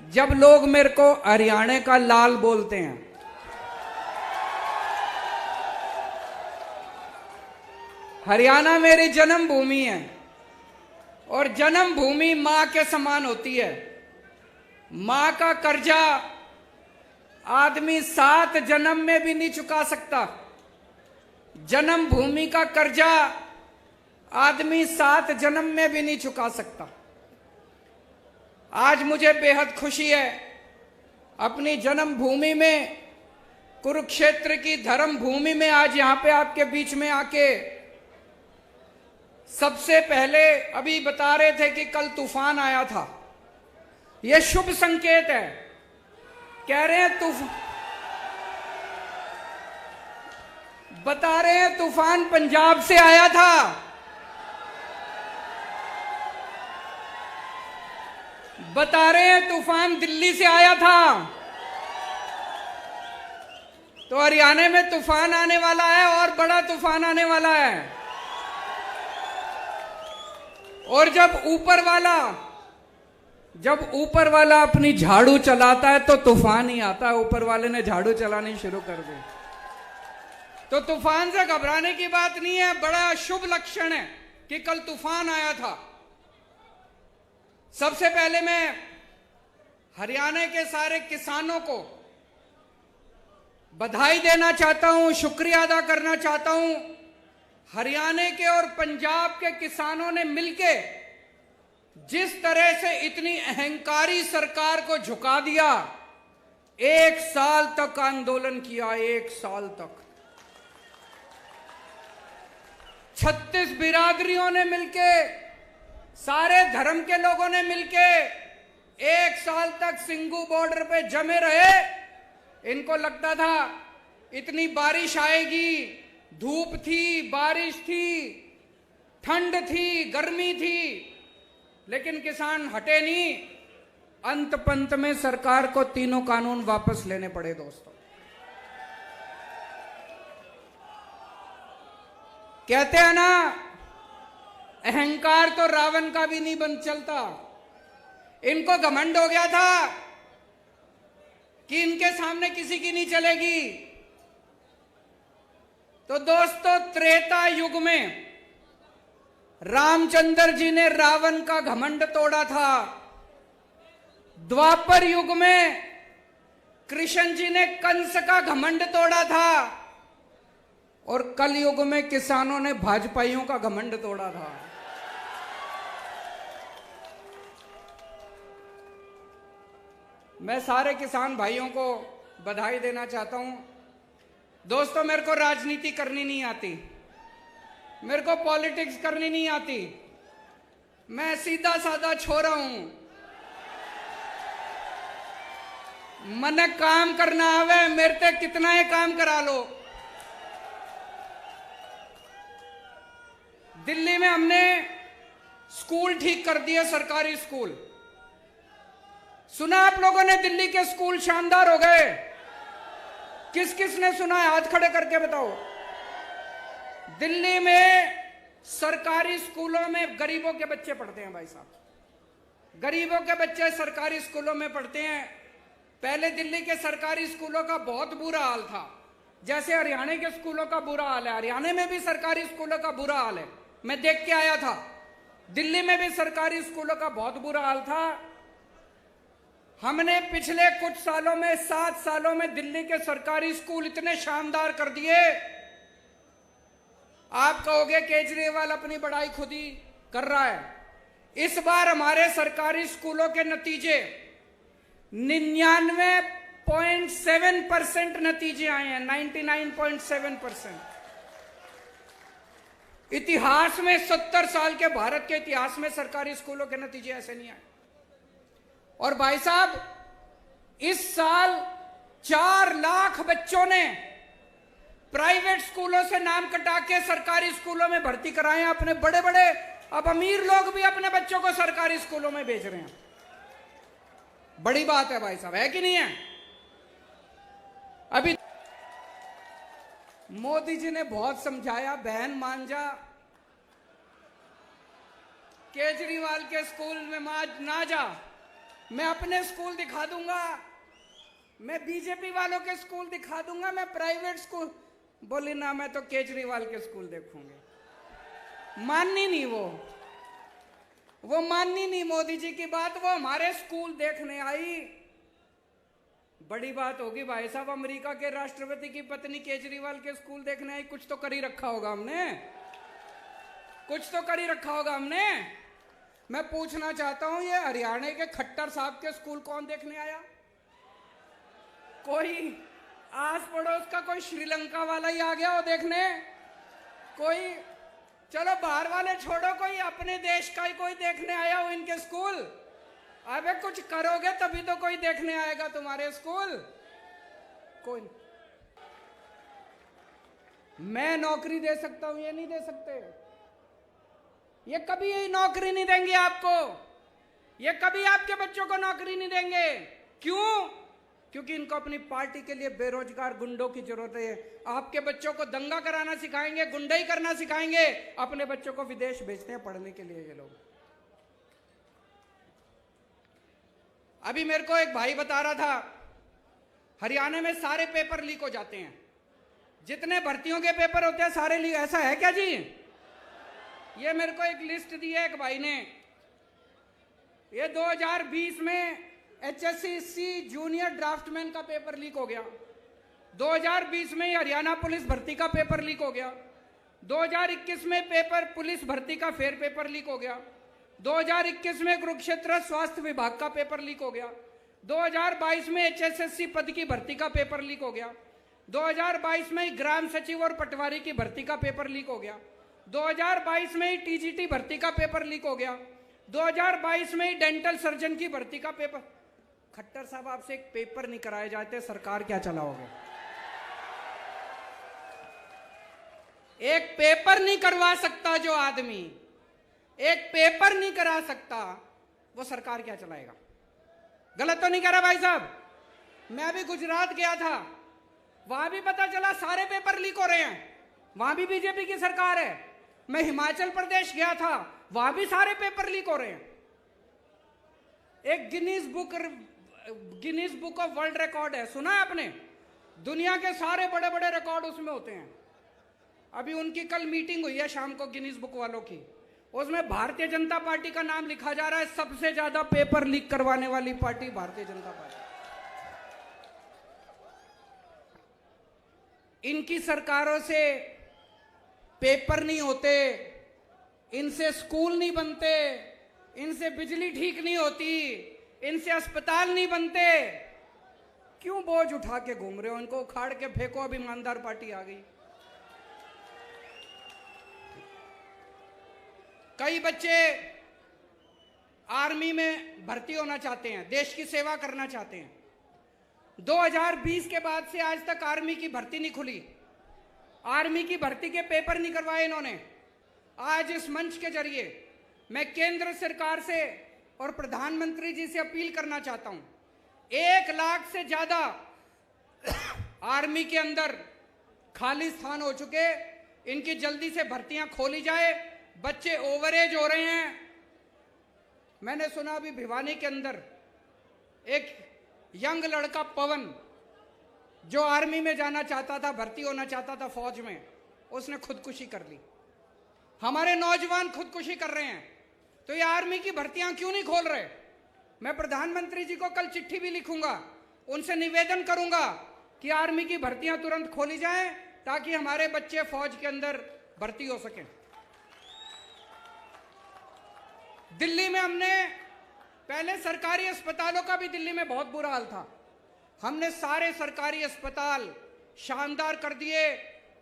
जब लोग मेरे को हरियाणा का लाल बोलते हैं, हरियाणा मेरी जन्मभूमि है और जन्मभूमि मां के समान होती है। मां का कर्जा आदमी 7 जन्म में भी नहीं चुका सकता। जन्मभूमि का कर्जा आदमी 7 जन्म में भी नहीं चुका सकता। आज मुझे बेहद खुशी है अपनी जन्मभूमि में, कुरुक्षेत्र की धर्म भूमि में आज यहां पे आपके बीच में आके, सबसे पहले अभी बता रहे थे कि कल तूफान आया था, यह शुभ संकेत है। कह रहे हैं बता रहे हैं तूफान पंजाब से आया था, बता रहे हैं तूफान दिल्ली से आया था। तो हरियाणा में तूफान आने वाला है और बड़ा तूफान आने वाला है। और जब ऊपर वाला अपनी झाड़ू चलाता है तो तूफान ही आता है। ऊपर वाले ने झाड़ू चलानी शुरू कर दी तो तूफान से घबराने की बात नहीं है। बड़ा शुभ लक्षण है कि कल तूफान आया था। सबसे पहले मैं हरियाणा के सारे किसानों को बधाई देना चाहता हूं, शुक्रिया अदा करना चाहता हूं। हरियाणा के और पंजाब के किसानों ने मिलके जिस तरह से इतनी अहंकारी सरकार को झुका दिया, 1 साल तक आंदोलन किया, 1 साल तक 36 बिरादरियों ने मिलके, सारे धर्म के लोगों ने मिलके 1 साल तक सिंगू बॉर्डर पे जमे रहे। इनको लगता था इतनी बारिश आएगी, धूप थी, बारिश थी, ठंड थी, गर्मी थी, लेकिन किसान हटे नहीं। अंत पंत में सरकार को तीनों कानून वापस लेने पड़े। दोस्तों, कहते हैं ना, अहंकार तो रावण का भी नहीं बन चलता। इनको घमंड हो गया था कि इनके सामने किसी की नहीं चलेगी। तो दोस्तों, त्रेता युग में रामचंद्र जी ने रावण का घमंड तोड़ा था। द्वापर युग में कृष्ण जी ने कंस का घमंड तोड़ा था और कल युग में किसानों ने भाजपाइयों का घमंड तोड़ा था। मैं सारे किसान भाइयों को बधाई देना चाहता हूं। दोस्तों, मेरे को राजनीति करनी नहीं आती, मेरे को पॉलिटिक्स करनी नहीं आती। मैं सीधा साधा छोरा हूं। मन काम करना आवे, मेरे ते कितना ही काम करा लो। दिल्ली में हमने स्कूल ठीक कर दिए, सरकारी स्कूल। सुना आप लोगों ने दिल्ली के स्कूल शानदार हो गए? किस किस ने सुना है? हाथ खड़े करके बताओ। दिल्ली में सरकारी स्कूलों में गरीबों के बच्चे पढ़ते हैं। भाई साहब, गरीबों के बच्चे सरकारी स्कूलों में पढ़ते हैं। पहले दिल्ली के सरकारी स्कूलों का बहुत बुरा हाल था, जैसे हरियाणा के स्कूलों का बुरा हाल है। हरियाणा में भी सरकारी स्कूलों का बुरा हाल है, मैं देख के आया था। दिल्ली में भी सरकारी स्कूलों का बहुत बुरा हाल था। हमने पिछले कुछ सालों में, 7 सालों में दिल्ली के सरकारी स्कूल इतने शानदार कर दिए। आप कहोगे केजरीवाल अपनी बड़ाई खुद ही कर रहा है। इस बार हमारे सरकारी स्कूलों के नतीजे 99.7% नतीजे आए हैं। 99.7%। इतिहास में, 70 साल के भारत के इतिहास में सरकारी स्कूलों के नतीजे ऐसे नहीं आए। और भाई साहब, इस साल 4 लाख बच्चों ने प्राइवेट स्कूलों से नाम कटा के सरकारी स्कूलों में भर्ती कराए हैं अपने बड़े बड़े। अब अमीर लोग भी अपने बच्चों को सरकारी स्कूलों में भेज रहे हैं। बड़ी बात है भाई साहब, है कि नहीं है? अभी मोदी जी ने बहुत समझाया, बहन मान जा, केजरीवाल के स्कूल में ना जा। मैं अपने स्कूल दिखा दूंगा, मैं बीजेपी वालों के स्कूल दिखा दूंगा, मैं प्राइवेट स्कूल। बोली ना, मैं तो केजरीवाल के स्कूल देखूंगी। माननी नहीं वो माननी नहीं मोदी जी की बात। वो हमारे स्कूल देखने आई। बड़ी बात होगी भाई साहब, अमेरिका के राष्ट्रपति की पत्नी केजरीवाल के स्कूल देखने आई। कुछ तो कर ही रखा होगा हमने, कुछ तो कर ही रखा होगा हमने। मैं पूछना चाहता हूं, ये हरियाणा के खट्टर साहब के स्कूल कौन देखने आया? कोई आस पड़ोस का कोई श्रीलंका वाला ही आ गया वो देखने? कोई, चलो बाहर वाले छोड़ो, कोई अपने देश का ही कोई देखने आया हो इनके स्कूल? अबे कुछ करोगे तभी तो कोई देखने आएगा तुम्हारे स्कूल। कोई, मैं नौकरी दे सकता हूं, ये नहीं दे सकते। ये कभी यही नौकरी नहीं देंगे आपको, ये कभी आपके बच्चों को नौकरी नहीं देंगे। क्यों? क्योंकि इनको अपनी पार्टी के लिए बेरोजगार गुंडों की जरूरत है। आपके बच्चों को दंगा कराना सिखाएंगे, गुंडाई करना सिखाएंगे, अपने बच्चों को विदेश भेजते हैं पढ़ने के लिए ये लोग। अभी मेरे को एक भाई बता रहा था, हरियाणा में सारे पेपर लीक हो जाते हैं, जितने भर्तियों के पेपर होते हैं सारे लीक। ऐसा है क्या जी? ये मेरे को एक लिस्ट दी है एक भाई ने। ये 2020 में HSC जूनियर ड्राफ्टमैन का पेपर लीक हो गया। 2020 में हरियाणा पुलिस भर्ती का पेपर लीक हो गया। 2021 में पेपर पुलिस भर्ती का फेर पेपर लीक हो गया। 2021 में कुरुक्षेत्र स्वास्थ्य विभाग का पेपर लीक हो गया। 2022 में HSSC पद की भर्ती का पेपर लीक हो गया। 2022 में ग्राम सचिव और पटवारी की भर्ती का पेपर लीक हो गया। 2022 में TGT भर्ती का पेपर लीक हो गया। 2022 में डेंटल सर्जन की भर्ती का पेपर। खट्टर साहब, आपसे एक पेपर नहीं कराए जाते, सरकार क्या चलाओगे? एक पेपर नहीं करवा सकता जो आदमी, एक पेपर नहीं करा सकता, वो सरकार क्या चलाएगा? गलत तो नहीं कह रहा भाई साहब? मैं अभी गुजरात गया था, वहां भी पता चला सारे पेपर लीक हो रहे हैं, वहां भी बीजेपी की सरकार है। मैं हिमाचल प्रदेश गया था, वहां भी सारे पेपर लीक हो रहे हैं। एक Guinness book of world record है, सुना है आपने? दुनिया के सारे बड़े बड़े रिकॉर्ड उसमें होते हैं। अभी उनकी कल मीटिंग हुई है शाम को गिनीज बुक वालों की, उसमें भारतीय जनता पार्टी का नाम लिखा जा रहा है। सबसे ज्यादा पेपर लीक करवाने वाली पार्टी भारतीय जनता पार्टी। इनकी सरकारों से पेपर नहीं होते, इनसे स्कूल नहीं बनते, इनसे बिजली ठीक नहीं होती, इनसे अस्पताल नहीं बनते। क्यों बोझ उठा के घूम रहे हो? इनको उखाड़ के फेंको। अब ईमानदार पार्टी आ गई। कई बच्चे आर्मी में भर्ती होना चाहते हैं, देश की सेवा करना चाहते हैं। 2020 के बाद से आज तक आर्मी की भर्ती नहीं खुली, आर्मी की भर्ती के पेपर नहीं करवाए इन्होंने। आज इस मंच के जरिए मैं केंद्र सरकार से और प्रधानमंत्री जी से अपील करना चाहता हूं, 1 लाख से ज्यादा आर्मी के अंदर खाली स्थान हो चुके, इनकी जल्दी से भर्तियां खोली जाए। बच्चे ओवरेज हो रहे हैं। मैंने सुना अभी भिवानी के अंदर एक यंग लड़का पवन, जो आर्मी में जाना चाहता था, भर्ती होना चाहता था फौज में, उसने खुदकुशी कर ली। हमारे नौजवान खुदकुशी कर रहे हैं, तो ये आर्मी की भर्तियां क्यों नहीं खोल रहे? मैं प्रधानमंत्री जी को कल चिट्ठी भी लिखूंगा, उनसे निवेदन करूंगा कि आर्मी की भर्तियां तुरंत खोली जाएं, ताकि हमारे बच्चे फौज के अंदर भर्ती हो सकें। दिल्ली में हमने पहले सरकारी अस्पतालों का भी दिल्ली में बहुत बुरा हाल था, हमने सारे सरकारी अस्पताल शानदार कर दिए,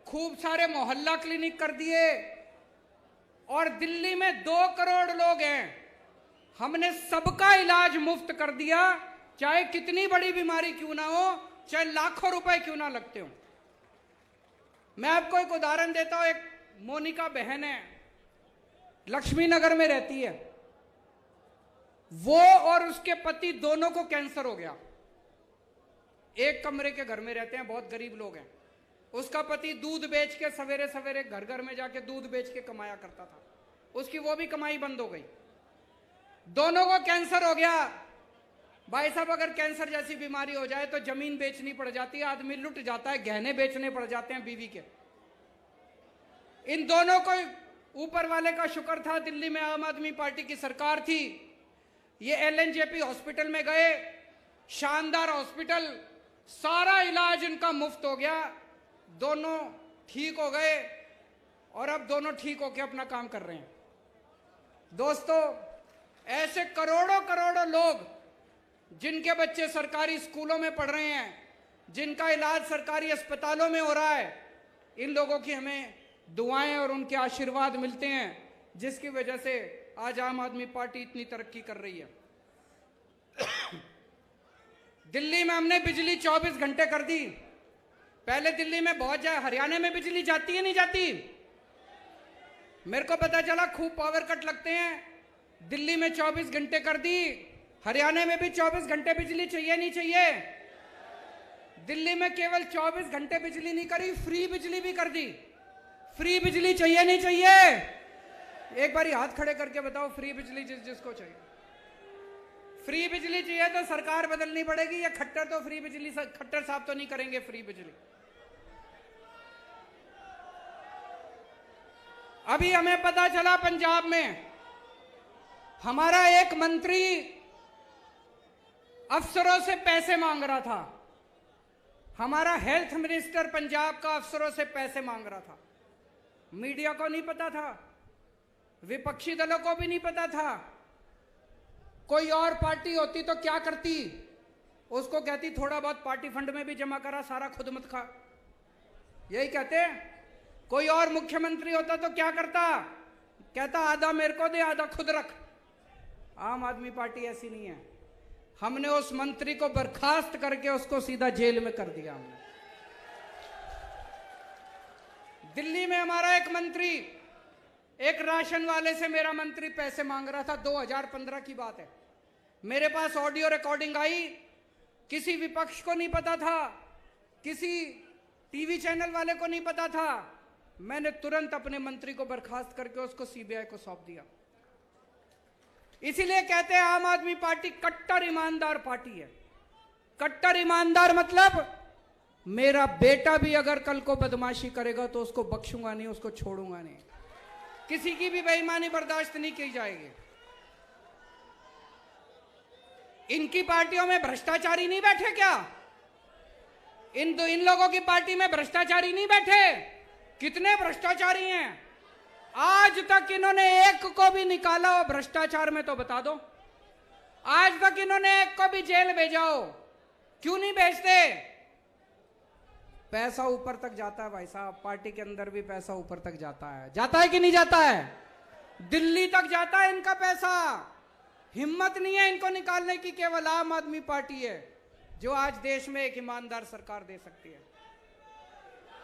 खूब सारे मोहल्ला क्लिनिक कर दिए, और दिल्ली में 2 करोड़ लोग हैं, हमने सबका इलाज मुफ्त कर दिया, चाहे कितनी बड़ी बीमारी क्यों ना हो, चाहे लाखों रुपए क्यों ना लगते हो। मैं आपको एक उदाहरण देता हूं। एक मोनिका बहन है, लक्ष्मी नगर में रहती है। वो और उसके पति दोनों को कैंसर हो गया। एक कमरे के घर में रहते हैं, बहुत गरीब लोग हैं। उसका पति दूध बेच के सवेरे सवेरे घर घर में जाके दूध बेच के कमाया करता था, उसकी वो भी कमाई बंद हो गई। दोनों को कैंसर हो गया। भाई साहब, अगर कैंसर जैसी बीमारी हो जाए तो जमीन बेचनी पड़ जाती है, आदमी लुट जाता है, गहने बेचने पड़ जाते हैं बीवी के। इन दोनों को ऊपर वाले का शुक्र था, दिल्ली में आम आदमी पार्टी की सरकार थी। ये एलएनजेपी हॉस्पिटल में गए, शानदार हॉस्पिटल, सारा इलाज इनका मुफ्त हो गया, दोनों ठीक हो गए और अब दोनों ठीक होकर अपना काम कर रहे हैं। दोस्तों, ऐसे करोड़ों करोड़ों लोग जिनके बच्चे सरकारी स्कूलों में पढ़ रहे हैं, जिनका इलाज सरकारी अस्पतालों में हो रहा है, इन लोगों की हमें दुआएं और उनके आशीर्वाद मिलते हैं, जिसकी वजह से आज आम आदमी पार्टी इतनी तरक्की कर रही है। दिल्ली में हमने बिजली 24 घंटे कर दी। पहले दिल्ली में बहुत हरियाणा में बिजली जाती है नहीं जाती? मेरे को पता चला खूब पावर कट लगते हैं। दिल्ली में 24 घंटे कर दी, हरियाणा में भी 24 घंटे बिजली चाहिए नहीं चाहिए? दिल्ली में केवल 24 घंटे बिजली नहीं करी, फ्री बिजली भी कर दी। फ्री बिजली चाहिए नहीं चाहिए? एक बार हाथ खड़े करके बताओ, फ्री बिजली जिसको चाहिए। फ्री बिजली चाहिए तो सरकार बदलनी पड़ेगी, या खट्टर तो फ्री बिजली, खट्टर साहब तो नहीं करेंगे फ्री बिजली। अभी हमें पता चला पंजाब में हमारा एक मंत्री अफसरों से पैसे मांग रहा था। हमारा हेल्थ मिनिस्टर पंजाब का अफसरों से पैसे मांग रहा था। मीडिया को नहीं पता था, विपक्षी दलों को भी नहीं पता था। कोई और पार्टी होती तो क्या करती? उसको कहती थोड़ा बहुत पार्टी फंड में भी जमा करा, सारा खुद मत खा, यही कहते। कोई और मुख्यमंत्री होता तो क्या करता? कहता आधा मेरे को दे, आधा खुद रख। आम आदमी पार्टी ऐसी नहीं है। हमने उस मंत्री को बर्खास्त करके उसको सीधा जेल में कर दिया। हमने दिल्ली में हमारा एक मंत्री, एक राशन वाले से मेरा मंत्री पैसे मांग रहा था, 2015 की बात है। मेरे पास ऑडियो रिकॉर्डिंग आई, किसी विपक्ष को नहीं पता था, किसी टीवी चैनल वाले को नहीं पता था। मैंने तुरंत अपने मंत्री को बर्खास्त करके उसको सीबीआई को सौंप दिया। इसीलिए कहते हैं आम आदमी पार्टी कट्टर ईमानदार पार्टी है। कट्टर ईमानदार मतलब मेरा बेटा भी अगर कल को बदमाशी करेगा तो उसको बख्शूंगा नहीं, उसको छोड़ूंगा नहीं। किसी की भी बेईमानी बर्दाश्त नहीं की जाएगी। इनकी पार्टियों में भ्रष्टाचारी नहीं बैठे क्या? इन लोगों की पार्टी में भ्रष्टाचारी नहीं बैठे? कितने भ्रष्टाचारी हैं? आज तक इन्होंने एक को भी निकाला हो भ्रष्टाचार में तो बता दो। आज तक इन्होंने एक को भी जेल भेजा हो? क्यों नहीं भेजते? पैसा ऊपर तक जाता है भाई साहब, पार्टी के अंदर भी पैसा ऊपर तक जाता है। जाता है कि नहीं जाता है? दिल्ली तक जाता है इनका पैसा। हिम्मत नहीं है इनको निकालने की। केवल आम आदमी पार्टी है जो आज देश में एक ईमानदार सरकार दे सकती है।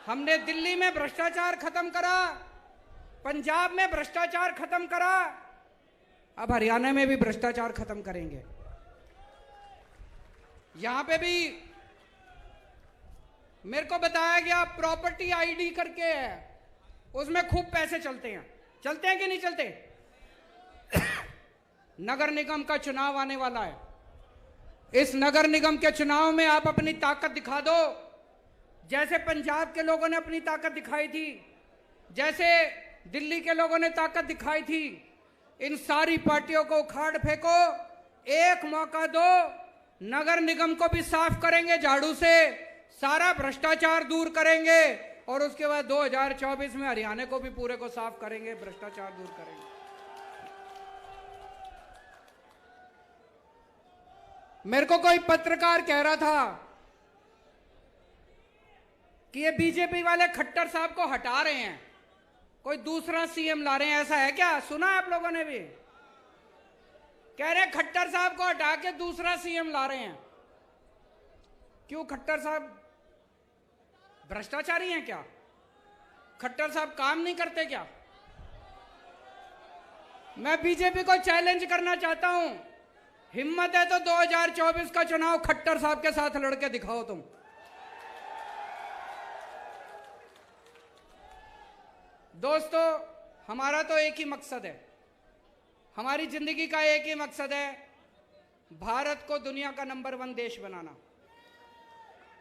हमने दिल्ली में भ्रष्टाचार खत्म करा, पंजाब में भ्रष्टाचार खत्म करा, अब हरियाणा में भी भ्रष्टाचार खत्म करेंगे। यहां पे भी मेरे को बताया गया प्रॉपर्टी आईडी करके है, उसमें खूब पैसे चलते हैं। चलते हैं कि नहीं चलते? नगर निगम का चुनाव आने वाला है। इस नगर निगम के चुनाव में आप अपनी ताकत दिखा दो, जैसे पंजाब के लोगों ने अपनी ताकत दिखाई थी, जैसे दिल्ली के लोगों ने ताकत दिखाई थी। इन सारी पार्टियों को उखाड़ फेंको, एक मौका दो, नगर निगम को भी साफ करेंगे झाड़ू से, सारा भ्रष्टाचार दूर करेंगे और उसके बाद 2024 में हरियाणा को भी पूरे को साफ करेंगे, भ्रष्टाचार दूर करेंगे। मेरे को कोई पत्रकार कह रहा था कि ये बीजेपी वाले खट्टर साहब को हटा रहे हैं, कोई दूसरा सीएम ला रहे हैं, ऐसा है क्या? सुना है आप लोगों ने भी? कह रहे खट्टर साहब को हटा के दूसरा सीएम ला रहे हैं। क्यों? खट्टर साहब भ्रष्टाचारी हैं क्या? खट्टर साहब काम नहीं करते क्या? मैं बीजेपी को चैलेंज करना चाहता हूं, हिम्मत है तो 2024 का चुनाव खट्टर साहब के साथ लड़के दिखाओ तुम। दोस्तों, हमारा तो एक ही मकसद है, हमारी जिंदगी का एक ही मकसद है, भारत को दुनिया का नंबर 1 देश बनाना।